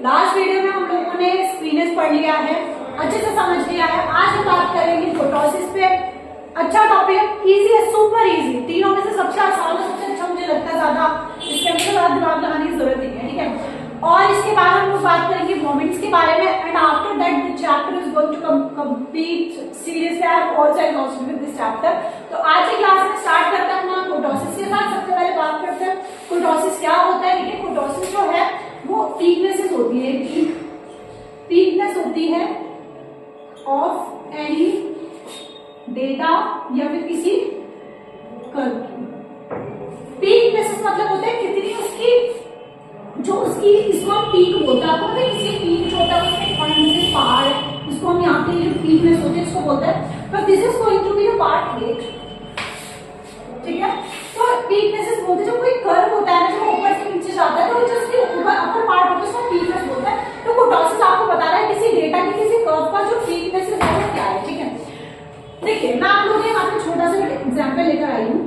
Last video में हम लोगों ने स्क्रीनेस पढ़ लिया है, अच्छे से समझ लिया है। आज हम बात करेंगे कोटोसिस पे। अच्छा टॉपिक, इजी है, सुपर इजी, तीनों में से सबसे आसान और सबसे अच्छा मुझे लगता है, ज्यादा इसके अंदर ज्यादा दिमाग लगाने की जरूरत नहीं है, ठीक है। और इसके बाद हम लोग बात करेंगे मोमेंट्स के बारे में, and after that the chapter is going to complete. Seriously I am also exhausted with this chapter. तो आज की क्लास में स्टार्ट करते हैं हम कोटोसिस के साथ। सबसे पहले बात करते हैं कोटोसिस क्या होता है। देखिए कोटोसिस जो है वो वीकनेसेस होती है, वीकनेस होती है ऑफ एनी डेटा या फिर किसी कर्व की। वीकनेसेस मतलब होता है कितनी उसकी जो उसकी, इसको हम पीक बोलते हैं। आपको पता है किसी पीक जो होता है उसमें पॉइंट से पहाड़ है, इसको हम यहाँ पे जो पीकनेस होती है इसको बोलते हैं। But this is going to be a part 8, ठीक है। तो वीकनेसेस बोलते हैं जब कोई कर्व होता है ना, जब ऊपर से नीचे जाता है तो जिसके ऊपर अपर पार्ट होता है उसको वीकनेस बोलते हैं। तो कोटोसिस आपको बता रहा है किसी डेटा की किसी कर्व का जो वीकनेस है वो क्या है, ठीक है। देखिए मैं आप लोगों के यहाँ पे छोटा सा एग्जाम्पल लेकर आई हूँ,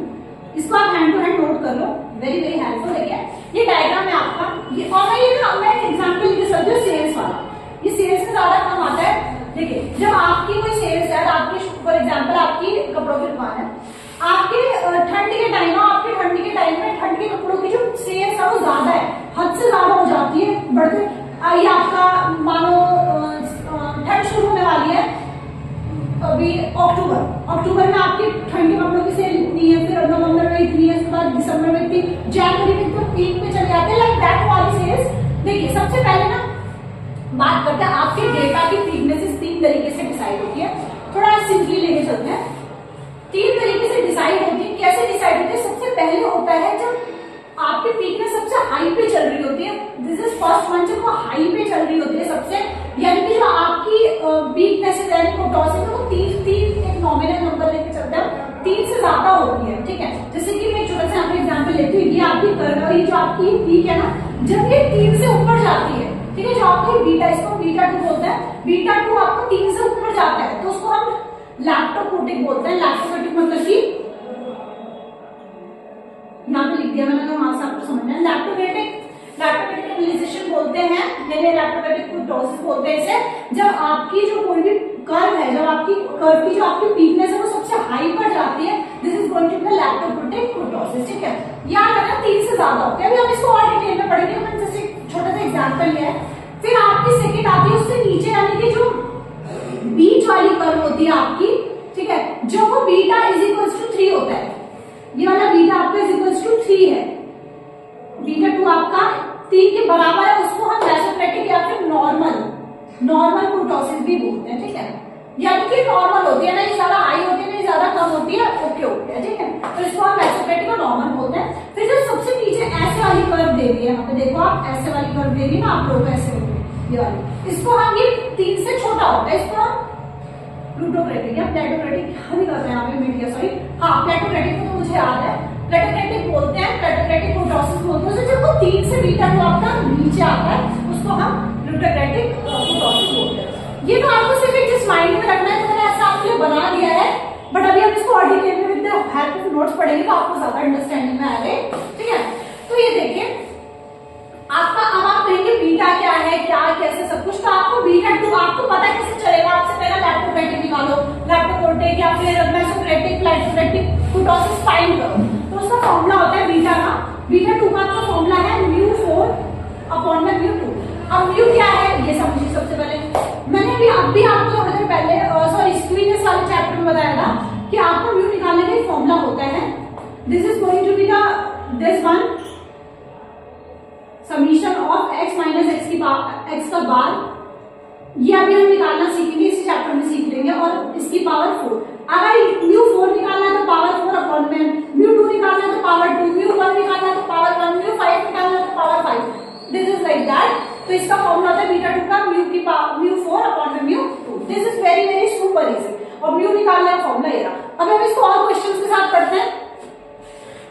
इसको आप हैंड टू हैंड नोट कर लो, वेरी वेरी हेल्पफुल। देखिए ये डायग्राम है आपका, ये और मैं एग्जाम्पल लेके चलती हूँ सेल्स वाला। ये सेल्स में ज्यादा काम आता है। देखिए जब आपकी कोई सेल्स है, आपकी फॉर एग्जाम्पल आपकी कपड़ों की दुकान है, आपके ठंड के टाइम, आपके ठंड के टाइम में ठंड के कपड़ों की जो सेल्स है वो ज्यादा है, हद से ज्यादा हो जाती है, बढ़ते। ये आपका मानो ठंड शुरू होने वाली है अभी अक्टूबर में आपकी ठंड के कपड़ों की सेल इतनी है, फिर नवंबर में इतनी है, उसके बाद दिसंबर में इतनी, जनवरी में तो पीक में चले जाते हैं, लाइक दैट वाली सेल्स। देखिए सबसे पहले ना बात करते हैं आपके डेटा की वीकनेसेस तीन तरीके से डिसाइड होती है। थोड़ा सिंपली लेके चलते हैं। तीन तरीके से डिसाइड होती है। कैसे डिसाइड होती है? सबसे पहले होता है जब आपकी वीकनेस सबसे हाई पे चल रही होती है, दिस इज फर्स्ट वन, जब वो हाई पे चल रही होती है सबसे, यानी कि जो आपकी वीकनेस है कोटोसिस वो तीन एक नॉमिनल नंबर लेके चलते हैं, 3 से ज्यादा होती है, ठीक है। जैसे कि मैं एक छोटा सा आपको एग्जांपल लेती हूँ, ये आपकी कर्व, ये जो आपकी पीक है ना, जब ये 3 से ऊपर जाती है, ठीक है, जो आपकी बीटा, इसको बीटा 2 बोलते हैं, बीटा 2 आपको 3 से ऊपर जाता है तो उसको हम लैक्टोकोटिक बोलते हैं। लैक्टोकोटिक मतलब कि यहाँ पे लिख दिया मैंने, वहां से आपको समझना है। लैक्टोकोटिक एनालिसिस बोलते हैं, यानी लैक्टोकोटिक कोटोसिस बोलते हैं इसे, जब आपकी जो कोई भी कर्व है, जब आपकी कर्व की जो आपकी वीकनेस है वो सबसे हाई पर जाती है, this is going to be leptokurtic kurtosis, ठीक है। याद रखना 3 से ज्यादा होते हैं। अभी हम इसको और डिटेल में पढ़ेंगे, मैंने जैसे छोटा सा एग्जाम्पल लिया है। फिर आपकी सेकेंड आती है उससे नीचे, यानी कि जो बीच वाली कर्व होती है आपकी, ठीक है, जो वो बीटा इज इक्वल टू 3 होता है। ये वाला बीटा आपका इज इक्वल टू 3 है, बीटा 2 आपका 3 के बराबर है, उसको हम मेसोक्रेटिक या फिर नॉर्मल कोटोसिस भी बोलते हैं, ठीक है। यानी कि नॉर्मल होती है, ना ज्यादा हाई होती है ना ज्यादा कम होती है, ओके होती है, ठीक है। तो इसको हम मेसोक्रेटिक और नॉर्मल बोलते हैं। फिर जो सबसे नीचे ऐसे वाली कर्व दे रही है, यहाँ पे देखो आप, ऐसे वाली कर्व दे रही है ना आप लोग, ऐसे ये वाली, इसको हम, ये 3 से छोटा होता है, इसको हम प्लूटोक्रेटिक या प्लेटोक्रेटिक, क्या नहीं करते हैं यहाँ पे मीडिया, सॉरी, हाँ प्लेटोक्रेटिक तो मुझे याद है, प्लेटोक्रेटिक बोलते हैं, प्लेटोक्रेटिक कोटोसिस बोलते हैं। जब वो 3 से बीटा 2 आपका नीचे आता है उसको हम प्लूटोक्रेटिक कोटोसिस बोलते हैं। ये तो आपको सिर्फ एक जिस माइंड में रखना है, तो मैंने ऐसा आपके लिए बना दिया है, बट अभी हम इसको और डिटेल में विद हेल्प ऑफ नोट्स पढ़ेंगे तो आपको ज्यादा अंडरस्टैंडिंग में आएगा, ठीक है। तो ये देखिए आपका, अब आप कहेंगे बीटा क्या है, क्या कैसे सब कुछ, तो आपको बीटा 2 आपको पता कैसे चलेगा। आपसे पहले लैक्टोक्रेटिक निकालो, लैक्टोकोटिक या फिर मेसोक्रेटिक, प्लेटोक्रेटिक कोटोसिस फाइंड करो। तो उसका फॉर्मूला होता है बीटा का, बीटा 2 का आपका फॉर्मूला है μ4 अपॉन में μ2। अब म्यू क्या है ये समझिए। सबसे पहले मैंने अभी आपको थोड़ी देर पहले सॉरी स्क्रीनेस वाले चैप्टर में बताया था कि आपको म्यू निकालने का एक फॉर्मूला होता है, this is going to be this one summation of x minus x का बार। ये अभी हम निकालना सीखेंगे, इसी चैप्टर में सीख लेंगे, और इसकी पावर 4। अगर μ4 निकालना है तो पावर 4 अपॉन में, μ2 निकालना है तो पावर 2, μ1 निकालना है तो पावर 1, μ5 निकालना है तो power 5, this is like that. तो इसका फॉर्मूला होता है बीटा 2 का μ4 अपॉन में μ2, this is very very super easy. और म्यू निकालने का फॉर्मूला ये रहा। अब हम इसको और क्वेश्चंस के साथ पढ़ते हैं,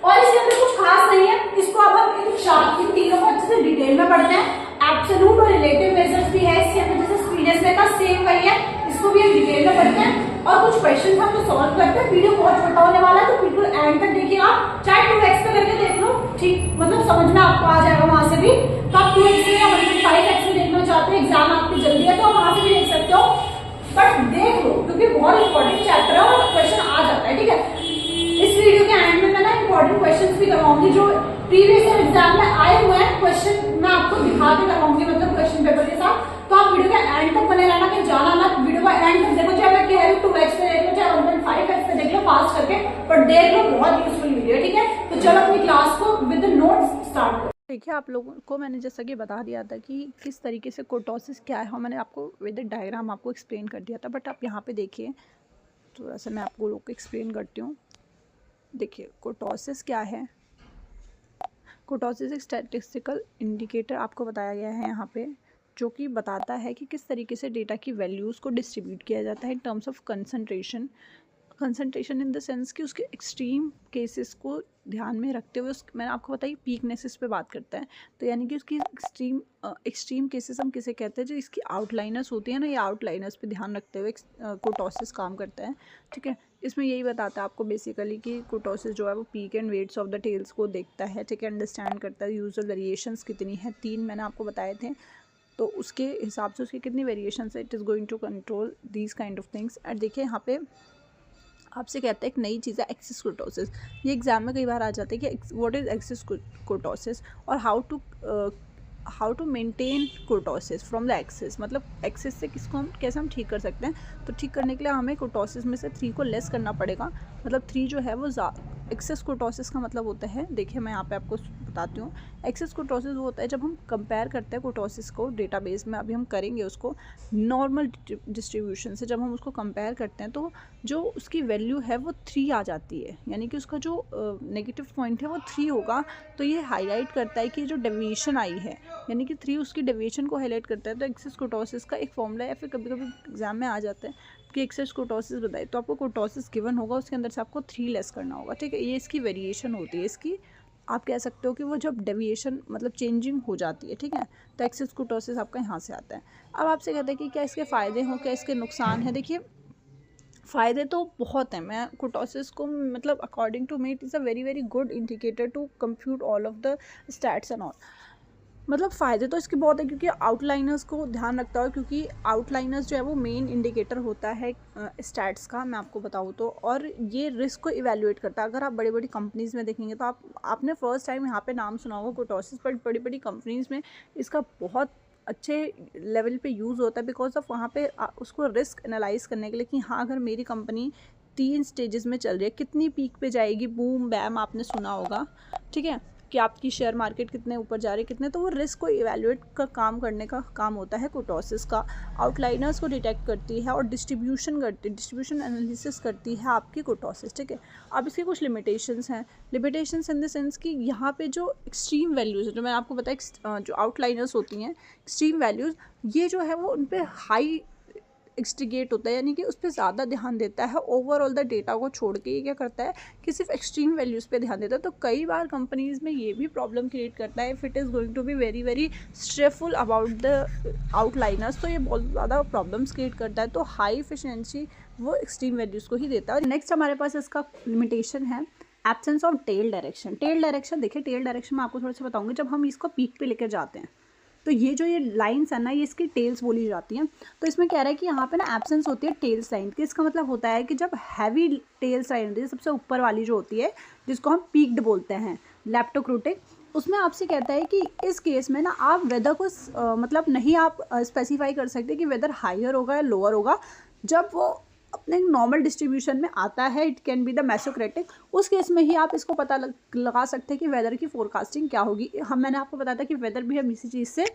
और इसके अंदर कुछ खास नहीं है, इसको अब हम इन तीनों को अच्छे से डिटेल में पढ़ते हैं। एब्सोल्यूट और रिलेटिव मेजर्स भी है इसके अंदर, जैसे स्क्रीनेस में का सेम वही है, इसको भी हम डिटेल में पढ़ते हैं और कुछ क्वेश्चन हम तो सॉल्व करते हैं। वीडियो बहुत छोटा होने वाला है तो बिल्कुल एंड तक देखिएगा, चाहे 2x पे करके देख लो, ठीक, मतलब समझ में आपको आ जाएगा वहां से भी। तो आप 2x या 1.5x में देखना बट देख लो क्योंकि बहुत इंपॉर्टेंट चैप्टर है और क्वेश्चन आ जाता है, ठीक है। इस वीडियो के एंड में मैं ना इंपॉर्टेंट क्वेश्चंस भी करवाऊंगी जो प्रीवियस ईयर एग्जाम में आए हुए हैं, क्वेश्चन मैं आपको दिखा के करवाऊंगी, मतलब क्वेश्चन पेपर के साथ। तो आप वीडियो के एंड तक बने रहना, कि जाना मत, वीडियो का एंड तक देखो, चाहे मैं कह रही हूँ 2x पे देख लो, चाहे 1.5x पे देख लो, फास्ट करके, पर देख लो, बहुत यूजफुल वीडियो, ठीक है। तो चलो अपनी क्लास को विद नोट्स स्टार्ट करो। देखिए, आप लोगों को मैंने जैसा कि बता दिया था कि किस तरीके से कोर्टोसिस क्या है, और मैंने आपको विद डायग्राम आपको एक्सप्लेन कर दिया था। बट आप यहाँ पे देखिए, थोड़ा सा मैं आपको लोग को एक्सप्लेन करती हूँ। देखिए कोर्टोसिस क्या है। कोर्टोसिस एक स्टैटिस्टिकल इंडिकेटर आपको बताया गया है यहाँ पे, जो कि बताता है कि किस तरीके से डेटा की वैल्यूज़ को डिस्ट्रीब्यूट किया जाता है in terms of concentration in the sense कि उसके एक्सट्रीम केसेस को ध्यान में रखते हुए मैंने आपको बताई पीकनेसेस पे बात करता है। तो यानी कि उसकी एक्सट्रीम केसेस हम किसे कहते हैं, जो इसकी आउटलाइनर्स होती है ना, ये आउटलाइनर्स पे ध्यान रखते हुए कोर्टोसिस काम करता है, ठीक है। इसमें यही बताता है आपको बेसिकली कि कोर्टोसिस जो है वो peak and weights of the tails को देखता है, ठीक है, अंडरस्टैंड करता है यूजुअल वेरिएशंस कितनी है, 3 मैंने आपको बताए थे, तो उसके हिसाब से उसकी कितनी वेरिएशंस है, it is going to control these kind of things. And देखिए यहाँ पे आपसे कहता है एक नई चीज़ है एक्सेस कोर्टोसिस। ये एग्जाम में कई बार आ जाते हैं कि व्हाट इज़ एक्सेस कोर्टोसिस और how to maintain kurtosis from the excess, मतलब एक्सेस से किसको हम कैसे हम ठीक कर सकते हैं। तो ठीक करने के लिए हमें कोर्टोसिस में से 3 को लेस करना पड़ेगा, मतलब 3 जो है वो एक्सेस कोर्टोसिस का मतलब होता है, देखिए मैं यहाँ पे आपको बताती हूँ। एक्सेस कोर्टोसिस वो होता है जब हम कंपेयर करते हैं कोर्टोसिस को डेटाबेस में, अभी हम करेंगे उसको नॉर्मल डिस्ट्रीब्यूशन से, जब हम उसको कंपेयर करते हैं तो जो उसकी वैल्यू है वो 3 आ जाती है, यानी कि उसका जो नेगेटिव पॉइंट है वो 3 होगा। तो ये हाईलाइट करता है कि जो डेविएशन आई है, यानी कि 3 उसकी डेविएशन को हाईलाइट करता है। तो एक्सेस कोर्टोसिस का एक फॉर्मूला, या फिर कभी कभी एग्जाम में आ जाता है कि एक्सेस कोर्टोसिस बताए, तो आपको कोर्टोसिस गिवन होगा, उसके अंदर से आपको 3 लेस करना होगा, ठीक है। ये इसकी वेरिएशन होती है, इसकी आप कह सकते हो कि वो जब डेविएशन मतलब चेंजिंग हो जाती है, ठीक है। तो एक्सेस कोर्टोसिस आपका यहाँ से आता है। अब आपसे कहते हैं कि क्या इसके फ़ायदे हों, क्या इसके नुकसान हैं। देखिए फ़ायदे तो बहुत हैं। मैं कोर्टोसिस को मतलब according to me it is a very very good indicator to compute all of the stats and all. मतलब फ़ायदे तो इसके बहुत है क्योंकि आउटलाइनर्स को ध्यान रखता है, क्योंकि आउटलाइनर्स जो है वो मेन इंडिकेटर होता है स्टैट्स का, मैं आपको बताऊँ तो। और ये रिस्क को इवैल्यूएट करता है। अगर आप बड़ी बड़ी कंपनीज़ में देखेंगे तो आपने फर्स्ट टाइम यहाँ पे नाम सुना होगा कोर्टोसिस, बट बड़ी बड़ी कंपनीज़ में इसका बहुत अच्छे लेवल पे यूज़ होता है, बिकॉज ऑफ वहाँ पे उसको रिस्क एनालाइज करने के लिए कि हाँ अगर मेरी कंपनी 3 स्टेजेस में चल रही है, कितनी पीक पे जाएगी, बूम बैम आपने सुना होगा, ठीक है, कि आपकी शेयर मार्केट कितने ऊपर जा रही है कितने, तो वो रिस्क को इवैल्यूएट का काम करने का काम होता है कोर्टोसिस का। आउटलाइनर्स को डिटेक्ट करती है और डिस्ट्रीब्यूशन एनालिसिस करती है आपकी कोर्टोसिस, ठीक है। अब इसके कुछ लिमिटेशंस हैं। लिमिटेशंस इन द सेंस कि यहाँ पे जो एक्सट्रीम वैल्यूज़ है, जो मैंने आपको बताया जो आउटलाइनर्स होती हैं एक्सट्रीम वैल्यूज़, ये जो है वो उन पर हाई एक्सट्रीगेट होता है, यानी कि उस पर ज़्यादा ध्यान देता है। ओवरऑल द डेटा को छोड़ के ये क्या करता है कि सिर्फ एक्सट्रीम वैल्यूज़ पे ध्यान देता है। तो कई बार कंपनीज़ में ये भी प्रॉब्लम क्रिएट करता है, if it is going to be very very stressful about the outliners, तो ये बहुत ज़्यादा प्रॉब्लम्स क्रिएट करता है। तो हाई एफिशिएंसी वो एक्सट्रीम वैल्यूज़ को ही देता है। और नेक्स्ट हमारे पास इसका लिमिटेशन है absence of tail direction. Tail direction देखिए, टेल डायरेक्शन मैं आपको थोड़ा सा बताऊँगी। जब हम इसको पीक पे लेकर जाते हैं तो ये जो ये लाइन्स है ना, ये इसकी टेल्स बोली जाती हैं। तो इसमें कह रहा है कि यहाँ पे ना एब्सेंस होती है टेल्स लाइन की। इसका मतलब होता है कि जब हैवी टेल्स लाइन होती है, सबसे ऊपर वाली जो होती है जिसको हम पीक्ड बोलते हैं, लेप्टोक्रोटिक, उसमें आपसे कहता है कि इस केस में ना आप वेदर को मतलब नहीं आप स्पेसिफाई कर सकते कि वेदर हायर होगा या लोअर होगा। जब वो अपने नॉर्मल डिस्ट्रीब्यूशन में आता है, इट कैन बी द मेसोक्रेटिक, उस केस में ही आप इसको पता लगा सकते हैं कि वेदर की फोरकास्टिंग क्या होगी। मैंने आपको बताया था कि वेदर भी हम इसी चीज़ से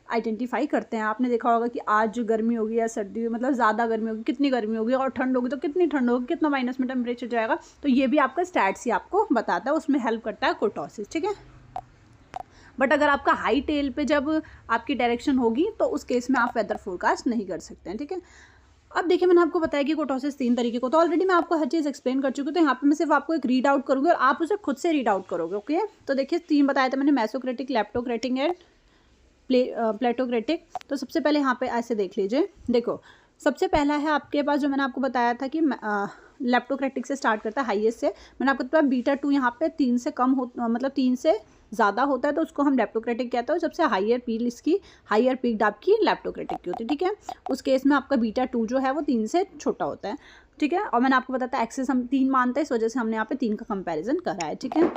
आइडेंटिफाई करते हैं। आपने देखा होगा कि आज गर्मी होगी या सर्दी, मतलब ज़्यादा गर्मी होगी, कितनी गर्मी होगी, और ठंड होगी तो कितनी ठंड होगी, कितना माइनस में टेम्परेचर जाएगा। तो ये भी आपका स्टैट्स ही आपको बताता है, उसमें हेल्प करता है कोर्टोसिस, ठीक है। बट अगर आपका हाई टेल पे जब आपकी डायरेक्शन होगी तो उस केस में आप वेदर फोरकास्ट नहीं कर सकते हैं, ठीक है। अब देखिए मैंने आपको बताया कि कोर्टोसिस 3 तरीके को, तो ऑलरेडी मैं आपको हर चीज़ एक्सप्लेन कर चुकी हूँ। तो यहाँ पे मैं सिर्फ आपको एक रीड आउट करूँगी और आप उसे खुद से रीड आउट करोगे, ओके। तो देखिए 3 बताया था मैंने, मेसोक्रेटिक, लेप्टोक्रेटिक एंड प्लेटोक्रेटिक। तो सबसे पहले यहाँ पे ऐसे देख लीजिए, देखो सबसे पहला है आपके पास, जो मैंने आपको बताया था कि लेप्टोक्रेटिक से स्टार्ट करता है हाईएस्ट से। मैंने आपको बताया बीटा 2 यहाँ पे 3 से कम हो, मतलब 3 से ज़्यादा होता है तो उसको हम लेप्टोक्रेटिक कहते हैं। सबसे हाईयर पीक इसकी, हाईयर पीक आपकी लेप्टोक्रेटिक की होती है, ठीक है। उस केस में आपका बीटा 2 जो है वो 3 से छोटा होता है, ठीक है। और मैंने आपको बताया था एक्सेस हम 3 मानते हैं, इस वजह से हमने यहाँ पे 3 का कंपैरिजन करा है, ठीक है।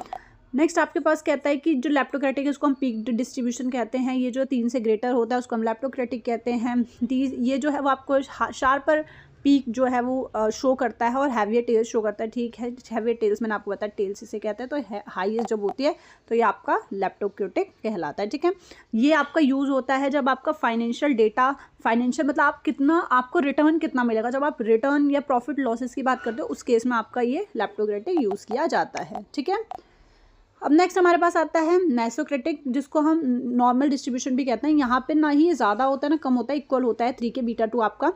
नेक्स्ट आपके पास कहता है कि जो लेप्टोक्रेटिक है उसको हम पीक डिस्ट्रीब्यूशन कहते हैं। ये जो 3 से ग्रेटर होता है उसको हम लेप्टोक्रेटिक कहते हैं। ये जो है वो आपको शार्पर पीक जो है वो शो करता है और हैवियर टेल्स शो करता है, ठीक है। हैवियर टेल्स मैंने आपको बताया टेल्स इसे कहते हैं। तो हाईएस्ट जब होती है तो ये आपका लेप्टोक्रेटिक कहलाता है, ठीक है। ये आपका यूज़ होता है जब आपका फाइनेंशियल डेटा, फाइनेंशियल मतलब आप कितना, आपको रिटर्न कितना मिलेगा, जब आप रिटर्न या प्रॉफिट लॉसेस की बात करते हो उस केस में आपका ये लेप्टोक्रेटिक यूज़ किया जाता है, ठीक है। अब नेक्स्ट हमारे पास आता है मेसोक्रेटिक, जिसको हम नॉर्मल डिस्ट्रीब्यूशन भी कहते हैं। यहाँ पे ना ही ज़्यादा होता है ना कम होता है, इक्वल होता है 3 के बीटा 2 आपका।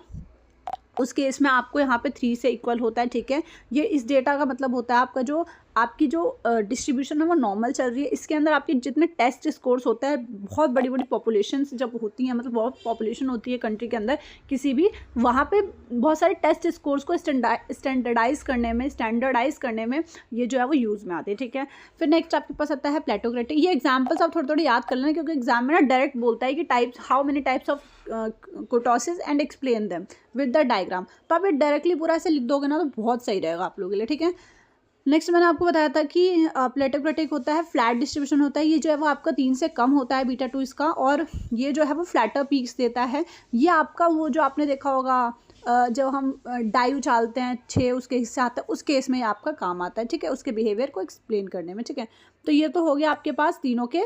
उस केस में आपको यहाँ पे 3 से इक्वल होता है, ठीक है। ये इस डेटा का मतलब होता है आपका जो आपकी जो डिस्ट्रीब्यूशन है वो नॉर्मल चल रही है। इसके अंदर आपके जितने टेस्ट स्कोर्स होता है, बहुत बड़ी बड़ी पॉपुलेशन जब होती हैं, मतलब बहुत पॉपुलेशन होती है कंट्री के अंदर किसी भी, वहाँ पे बहुत सारे टेस्ट स्कोर्स को स्टैंडर्डाइज करने में ये जो है वो यूज़ में आती है, ठीक है। फिर नेक्स्ट आपके पास आता है प्लेटोक्रेटिक। ये एग्जाम्पल्स आप थोड़ी थोड़ी याद कर लेना, क्योंकि एग्जाम में ना डायरेक्ट बोलता है कि types, how many types of kurtosis and explain them with the diagram. तो आप ये डायरेक्टली पूरा ऐसे लिख दोगे ना तो बहुत सही रहेगा आप लोगों के लिए, ठीक है। नेक्स्ट मैंने आपको बताया था कि प्लेटोक्रेटिक होता है, फ्लैट डिस्ट्रीब्यूशन होता है। ये जो है वो आपका 3 से कम होता है बीटा 2 इसका, और ये जो है वो फ्लैटर पीक्स देता है। ये आपका वो जो आपने देखा होगा जब हम डाई उछालते हैं 6 उसके हिस्से आता है, उस केस में ये आपका काम आता है, ठीक है, उसके बिहेवियर को एक्सप्लेन करने में, ठीक है। तो ये तो हो गया आपके पास तीनों के,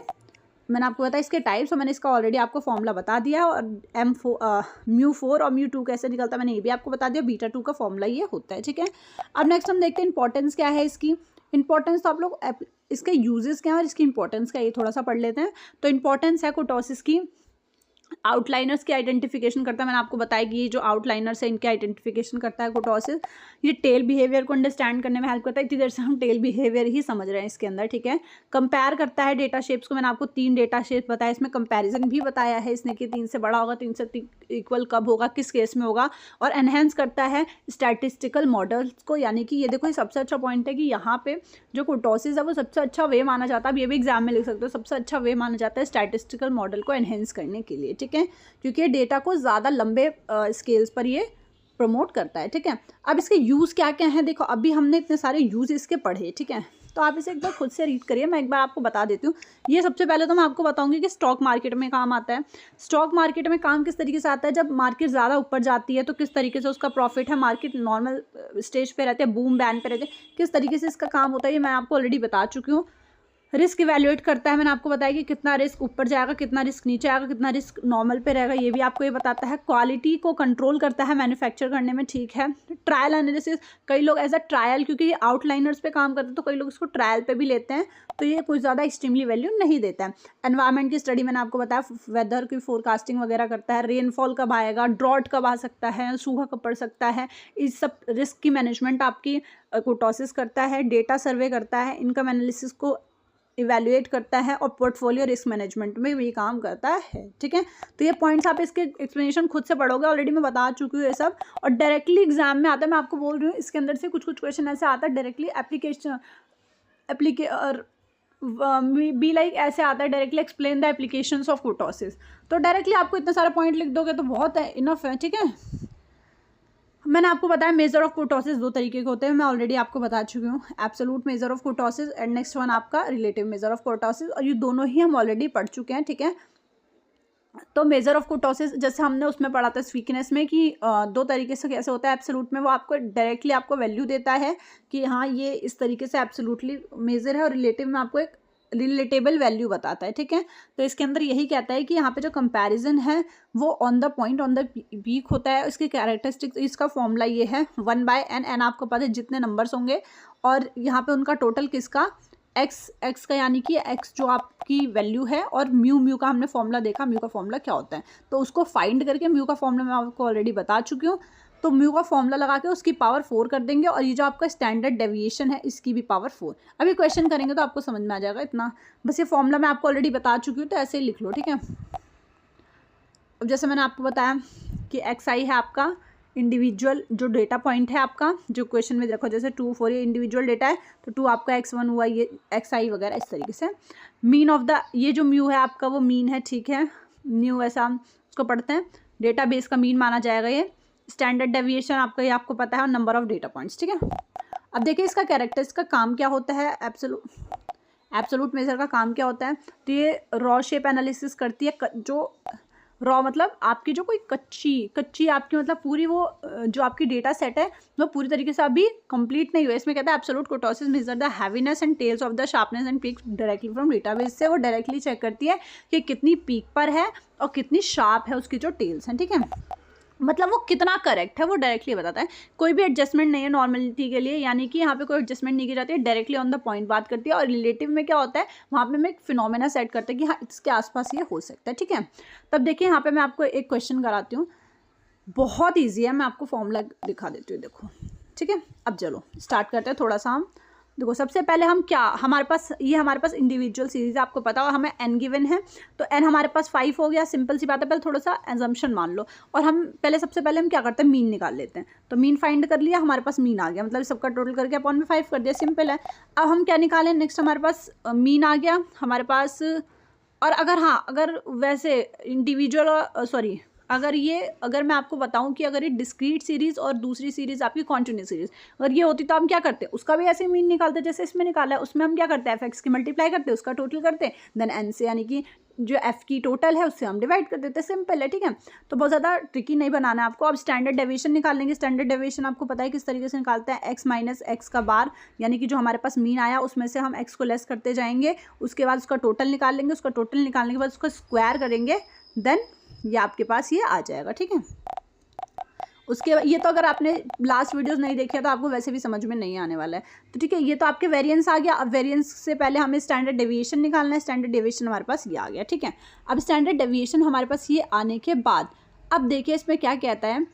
मैंने आपको बताया इसके टाइप्स, और मैंने इसका ऑलरेडी आपको फॉर्मूला बता दिया। और μ4 और μ2 कैसे निकलता है मैंने ये भी आपको बता दिया। बीटा 2 का फॉर्मूला ये होता है, ठीक है। अब नेक्स्ट हम देखते हैं इंपॉर्टेंस क्या है इसकी। इंपॉर्टेंस तो आप लोग इसके यूजेस क्या है और इसकी इंपॉर्टेंस क्या है ये थोड़ा सा पढ़ लेते हैं। तो इंपॉर्टेंस है कोटोसिस की, आउटलाइनर्स की आइडेंटिफिकेशन करता है। मैंने आपको बताया कि ये जो आउटलाइनर्स है इनके आइडेंटिफिकेशन करता है कोटोसिस। ये टेल बिहेवियर को अंडरस्टैंड करने में हेल्प करता है। इतनी देर से हम टेल बिहेवियर ही समझ रहे हैं इसके अंदर, ठीक है। कंपेयर करता है डेटा शेप्स को। मैंने आपको 3 डेटा शेप बताया, इसमें कंपैरिजन भी बताया है इसने कि 3 से बड़ा होगा, 3 से इक्वल कब होगा, किस केस में होगा। और एनहेंस करता है स्टैटिस्टिकल मॉडल्स को, यानी कि ये देखो ये सबसे अच्छा पॉइंट है कि यहाँ पे जो कोटोसिस है वो सबसे अच्छा वे माना जाता है। अब ये भी एग्जाम में लिख सकते हो, सबसे अच्छा वे माना जाता है स्टैटिस्टिकल मॉडल को एनहेंस करने के लिए, ठीक है, क्योंकि डेटा को ज़्यादा लंबे स्केल्स पर ये प्रमोट करता है, ठीक है। अब इसके यूज़ क्या क्या हैं, देखो अभी हमने इतने सारे यूज़ इसके पढ़े, ठीक है। तो आप इसे एक बार खुद से रीड करिए, मैं एक बार आपको बता देती हूँ। ये सबसे पहले तो मैं आपको बताऊंगी कि स्टॉक मार्केट में काम आता है। स्टॉक मार्केट में काम किस तरीके से आता है, जब मार्केट ज़्यादा ऊपर जाती है तो किस तरीके से उसका प्रॉफिट है, मार्केट नॉर्मल स्टेज पे रहते हैं, बूम बैन पे रहते हैं, किस तरीके से इसका काम होता है ये मैं आपको ऑलरेडी बता चुकी हूँ। रिस्क इवैल्यूएट करता है, मैंने आपको बताया कि कितना रिस्क ऊपर जाएगा, कितना रिस्क नीचे आएगा, कितना रिस्क नॉर्मल पे रहेगा, ये भी आपको ये बताता है। क्वालिटी को कंट्रोल करता है मैन्युफैक्चर करने में, ठीक है। ट्रायल एनालिसिस, कई लोग एज अ ट्रायल, क्योंकि ये आउटलाइनर्स पे काम करते हैं तो कई लोग इसको ट्रायल पे भी लेते हैं, तो ये कुछ ज़्यादा एक्सट्रीमली वैल्यू नहीं देता है। एनवायरमेंट की स्टडी मैंने आपको बताया, वेदर की फोरकास्टिंग वगैरह करता है, रेनफॉल कब आएगा, ड्रॉट कब आ सकता है, सूखा कब पड़ सकता है, इस सब रिस्क की मैनेजमेंट आपकी कोटोसिस करता है। डेटा सर्वे करता है, इनकम एनालिसिस को इवैल्यूएट करता है, और पोर्टफोलियो रिस्क मैनेजमेंट में भी काम करता है, ठीक है। तो ये पॉइंट्स आप इसके एक्सप्लेनेशन खुद से पढ़ोगे, ऑलरेडी मैं बता चुकी हूँ ये सब। और डायरेक्टली एग्जाम में आता है, मैं आपको बोल रही हूँ, इसके अंदर से कुछ कुछ क्वेश्चन ऐसे आता है डायरेक्टली बी लाइक ऐसे आता है, directly explain the applications of kurtosis. तो डायरेक्टली आपको इतने सारे पॉइंट लिख दोगे तो बहुत है, इनफ है, ठीक है। मैंने आपको बताया मेजर ऑफ कोटोसिस 2 तरीके के होते हैं, मैं ऑलरेडी आपको बता चुकी हूँ। Absolute measure of kurtosis and next one आपका रिलेटिव मेजर ऑफ कोटोसिस, और ये दोनों ही हम ऑलरेडी पढ़ चुके हैं, ठीक है। तो मेजर ऑफ कोटोसिस जैसे हमने उसमें पढ़ा था स्वीकनेस में कि 2 तरीके से कैसे होता है। एब्सोलूट में वो आपको डायरेक्टली आपको वैल्यू देता है कि हाँ ये इस तरीके से एब्सोलूटली मेजर है, और रिलेटिव में आपको एक रिलेटेबल वैल्यू बताता है, ठीक है। तो इसके अंदर यही कहता है कि यहाँ पे जो कंपैरिजन है वो on the point, on the peak होता है। इसकी कैरेक्टरिस्टिक्स, इसका फॉर्मूला ये है 1/n, n आपको पता है जितने नंबर्स होंगे, और यहाँ पे उनका टोटल किसका, x का, यानी कि x जो आपकी वैल्यू है, और म्यू का हमने फॉर्मूला देखा, म्यू का फॉर्मूला क्या होता है, तो उसको फाइंड करके म्यू का फॉर्मूला मैं आपको ऑलरेडी बता चुकी हूँ। तो म्यू का फॉर्मूला लगा के उसकी पावर 4 कर देंगे, और ये जो आपका स्टैंडर्ड डेविएशन है इसकी भी पावर 4। अभी क्वेश्चन करेंगे तो आपको समझ में आ जाएगा इतना, बस ये फॉर्मूला मैं आपको ऑलरेडी बता चुकी हूँ, तो ऐसे ही लिख लो, ठीक है। अब जैसे मैंने आपको बताया कि xi है आपका इंडिविजुअल जो डेटा पॉइंट है आपका, जो क्वेश्चन में देखो जैसे 2 4 ये इंडिविजुअल डेटा है, तो 2 आपका x1 हुआ, ये xi वगैरह इस तरीके से। मीन ऑफ द, ये जो म्यू है आपका वो मीन है, ठीक है, म्यू ऐसा हम उसको पढ़ते हैं, डेटा बेस का मीन माना जाएगा ये। स्टैंडर्ड डेविएशन आपका, ये आपको पता है, और नंबर ऑफ डेटा पॉइंट्स, ठीक है। अब देखिए इसका कैरेक्टर, इसका काम क्या होता है, एब्सोलूट मेजर का काम क्या होता है, तो ये रॉ शेप एनालिसिस करती है, जो रॉ मतलब आपकी जो कोई कच्ची आपकी मतलब पूरी वो जो आपकी डेटा सेट है वो पूरी तरीके से अभी कंप्लीट नहीं हुआ। इसमें कहता है absolute kurtosis measure the heaviness and tails of the sharpness and peak directly from database से। वो डायरेक्टली चेक करती है कि कितनी पीक पर है और कितनी शार्प है उसकी जो टेल्स हैं, ठीक है, मतलब वो कितना करेक्ट है वो डायरेक्टली बताता है। कोई भी एडजस्टमेंट नहीं है नॉर्मलिटी के लिए, यानी कि यहाँ पे कोई एडजस्टमेंट नहीं की जाती है, डायरेक्टली ऑन द पॉइंट बात करती है। और रिलेटिव में क्या होता है, वहाँ पे मैं एक फिनोमेना सेट करते हैं कि हाँ इसके आसपास ये हो सकता है, ठीक है। तब देखिए यहाँ पे मैं आपको एक क्वेश्चन कराती हूँ, बहुत ईजी है, मैं आपको फॉर्मूला दिखा देती हूँ, देखो, ठीक है। अब चलो स्टार्ट करते हैं थोड़ा सा हम। देखो सबसे पहले हम क्या, हमारे पास इंडिविजुअल सीरीज है, आपको पता हो, हमें n गिवन है, तो n हमारे पास 5 हो गया, सिंपल सी बात है। पहले थोड़ा सा एजम्पशन मान लो, और हम सबसे पहले हम क्या करते हैं, मीन निकाल लेते हैं। तो मीन फाइंड कर लिया, हमारे पास मीन आ गया, मतलब सबका टोटल करके अपॉन में 5 कर दिया, सिंपल है। अब हम क्या निकालें, नेक्स्ट हमारे पास मीन आ गया हमारे पास। और अगर वैसे इंडिविजुअल अगर मैं आपको बताऊं कि अगर ये डिस्क्रीट सीरीज और दूसरी सीरीज आपकी कॉन्टिन्यूस सीरीज अगर ये होती, तो हम क्या करते हैं, उसका भी ऐसे मीन निकालते हैं जैसे इसमें निकाला है। उसमें हम क्या करते हैं, fx की मल्टीप्लाई करते हैं, उसका टोटल करते हैं, देन n से, यानी कि जो f की टोटल है उससे हम डिवाइड कर देते हैं, सिंपल है, ठीक है। तो बहुत ज़्यादा ट्रिकी नहीं बनाना है आपको। अब स्टैंडर्ड डेविएशन निकालेंगे। स्टैंडर्ड डेविएशन आपको पता है किस तरीके से निकालते हैं, x माइनस एक्स का बार, यानी कि जो हमारे पास मीन आया उसमें से हम x को लेस करते जाएंगे, उसके बाद उसका टोटल निकाल लेंगे, उसका टोटल निकालने के बाद उसका स्क्वायर करेंगे, देन ये आपके पास ये आ जाएगा, ठीक है। उसके ये तो अगर आपने लास्ट वीडियोस नहीं देखा तो आपको वैसे भी समझ में नहीं आने वाला है, तो ठीक है। ये तो आपके वेरिएंस आ गया। अब वेरिएंस से पहले हमें स्टैंडर्ड डेविएशन निकालना है। स्टैंडर्ड डेविएशन हमारे पास ये आ गया, ठीक है। अब स्टैंडर्ड डेविएशन हमारे पास ये आने के बाद अब देखिए इसमें क्या कहता है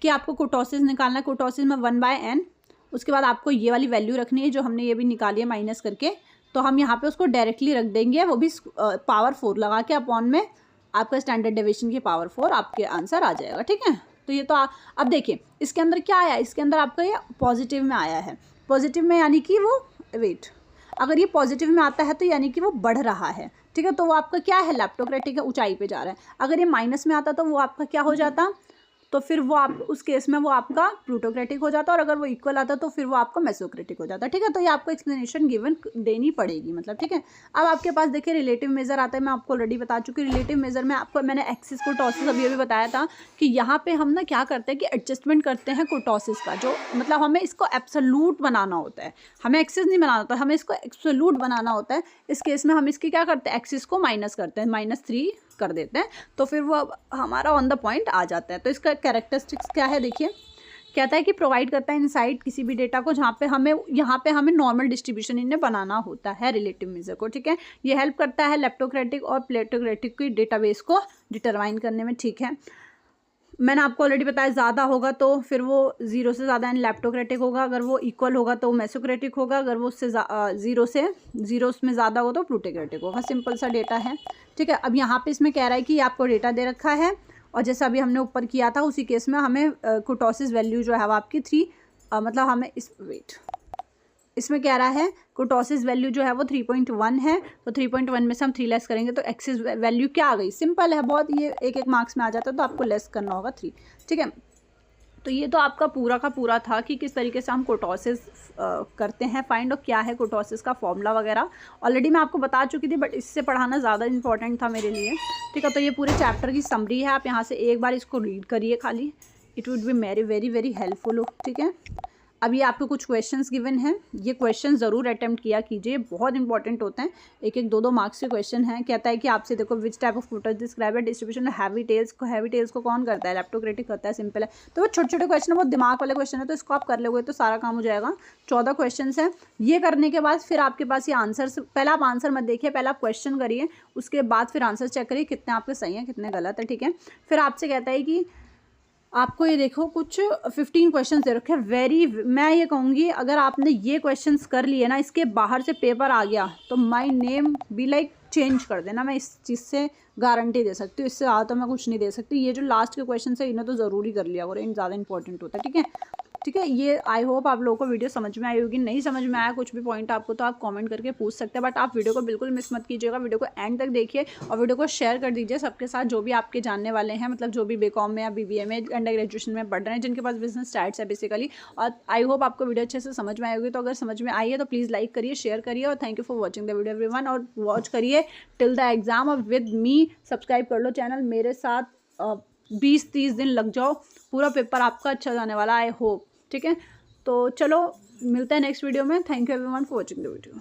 कि आपको कुर्टोसिस निकालना है। कुर्टोसिस में 1/n, उसके बाद आपको ये वाली वैल्यू रखनी है जो हमने ये भी निकाली है माइनस करके, तो हम यहाँ पर उसको डायरेक्टली रख देंगे, वो भी पावर 4 लगा के अपॉन में आपका स्टैंडर्ड डेविएशन की पावर 4 आपके आंसर आ जाएगा, ठीक है। तो ये तो अब देखिए इसके अंदर क्या आया, इसके अंदर आपका ये पॉजिटिव में आया है। पॉजिटिव में यानी कि वो अगर ये पॉजिटिव में आता है तो यानी कि वो बढ़ रहा है, ठीक है। तो वो आपका क्या है, लैप्टोक्रेटिक है, ऊंचाई पे जा रहा है। अगर ये माइनस में आता तो वो आपका क्या हो जाता, तो फिर वो आप उस केस में वो आपका प्लूटोक्रेटिक हो जाता, और अगर वो इक्वल आता तो फिर वो आपका मेसोक्रेटिक हो जाता, ठीक है। तो ये आपको एक्सप्लेनेशन गिवन देनी पड़ेगी, मतलब, ठीक है। अब आपके पास देखिए रिलेटिव मेजर आता है, मैं आपको ऑलरेडी बता चुकी। रिलेटिव मेजर में आपको मैंने एक्सिस कुर्टोसिस अभी बताया था कि यहाँ पे हम ना क्या करते हैं कि एडजस्टमेंट करते हैं कुर्टोसिस का, जो मतलब हमें इसको एब्सोल्यूट बनाना होता है, हमें एक्सिस नहीं बनाना होता, हमें इसको एब्सोल्यूट बनाना होता है। इस केस में हम इसकी क्या करते हैं, एक्सिस को माइनस करते हैं, -3 कर देते हैं, तो फिर वो हमारा ऑन द पॉइंट आ जाता है। तो इसका कैरेक्टरिस्टिक्स क्या है, देखिए कहता है कि प्रोवाइड करता है इनसाइट किसी भी डेटा को जहाँ पे हमें नॉर्मल डिस्ट्रीब्यूशन इन्हें बनाना होता है रिलेटिव मेजर को, ठीक है। ये हेल्प करता है लेप्टोक्रेटिक और प्लेटोक्रेटिक की डेटाबेस को डिटरमाइन करने में, ठीक है। मैंने आपको ऑलरेडी बताया ज़्यादा होगा तो फिर वो 0 से ज़्यादा लैप्टोक्रेटिक होगा, अगर वो इक्वल होगा तो मेसोक्रेटिक होगा, अगर वो उससे 0 में ज़्यादा होगा तो प्लूटोक्रेटिक होगा। सिंपल सा डेटा है, ठीक है। अब यहाँ पे इसमें कह रहा है कि आपको डेटा दे रखा है, और जैसा अभी हमने ऊपर किया था उसी केस में हमें कुर्टोसिस वैल्यू जो है वो आपकी 3 मतलब हमें इसमें कह रहा है कुर्टोसिस वैल्यू जो है वो 3.1 है, तो 3.1 में से हम 3 लेस करेंगे तो एक्सिस वैल्यू क्या आ गई, सिंपल है बहुत, ये एक मार्क्स में आ जाता है, तो आपको लेस करना होगा 3, ठीक है। तो ये तो आपका पूरा का पूरा था कि किस तरीके से हम कुर्टोसिस करते हैं फाइंड, और क्या है कुर्टोसिस का फॉर्मूला वगैरह ऑलरेडी मैं आपको बता चुकी थी, बट इससे पढ़ाना ज़्यादा इंपॉर्टेंट था मेरे लिए, ठीक है। तो ये पूरे चैप्टर की समरी है, आप यहाँ से एक बार इसको रीड करिए खाली, it would be very very helpful, ठीक है। अभी आपको कुछ क्वेश्चंस गिवन हैं, ये क्वेश्चन ज़रूर अटेम्प्ट किया कीजिए, बहुत इंपॉर्टेंट होते हैं, 1-2 मार्क्स के क्वेश्चन हैं। कहता है कि आपसे देखो विच टाइप ऑफ कुर्टोसिस डिस्क्राइब है डिस्ट्रीब्यूशन हैवी टेल्स को कौन करता है, लैप्टोक्रेटिक करता है, सिंपल है। तो वो छोटे छोटे क्वेश्चन है, बहुत दिमाग वाले क्वेश्चन है, तो इसको आप कर लोगे तो सारा काम हो जाएगा। 14 क्वेश्चन हैं, ये करने के बाद फिर आपके पास ये आंसर, पहले आप आंसर मत देखिए, पहले आप क्वेश्चन करिए, उसके बाद फिर आंसर चेक करिए कितने आपके सही हैं कितने गलत है, ठीक है। फिर आपसे कहता है कि आपको ये देखो कुछ 15 क्वेश्चन दे रखे हैं, मैं ये कहूँगी अगर आपने ये क्वेश्चंस कर लिए ना, इसके बाहर से पेपर आ गया तो my name be like change कर देना, मैं इस चीज़ से गारंटी दे सकती हूँ, इससे ज़्यादा तो मैं कुछ नहीं दे सकती। ये जो लास्ट के क्वेश्चन है इन्हें तो ज़रूरी कर लिया करो, इन ज़्यादा इंपॉर्टेंट होता है, ठीक है। ठीक है, ये आई होप आप लोगों को वीडियो समझ में आई होगी। नहीं समझ में आया कुछ भी पॉइंट आपको तो आप कमेंट करके पूछ सकते हैं, बट आप वीडियो को बिल्कुल मिस मत कीजिएगा, वीडियो को एंड तक देखिए और वीडियो को शेयर कर दीजिए सबके साथ जो भी आपके जानने वाले हैं, मतलब जो भी बीकॉम में या बीबीए में अंडर ग्रेजुएशन में पढ़ रहे हैं, जिनके पास बिजनेस स्टार्ट्स है बेसिकली। और आई होप आपको वीडियो अच्छे से समझ में आई होगी। तो अगर समझ में आई है तो प्लीज़ लाइक करिए, शेयर करिए और thank you for watching the video everyone. और वॉच करिए टिल द एग्जाम और विद मी, सब्सक्राइब कर लो चैनल मेरे साथ, 20-30 दिन लग जाओ, पूरा पेपर आपका अच्छा जाने वाला आई होप, ठीक है। तो चलो मिलते हैं नेक्स्ट वीडियो में। Thank you everyone for watching the video.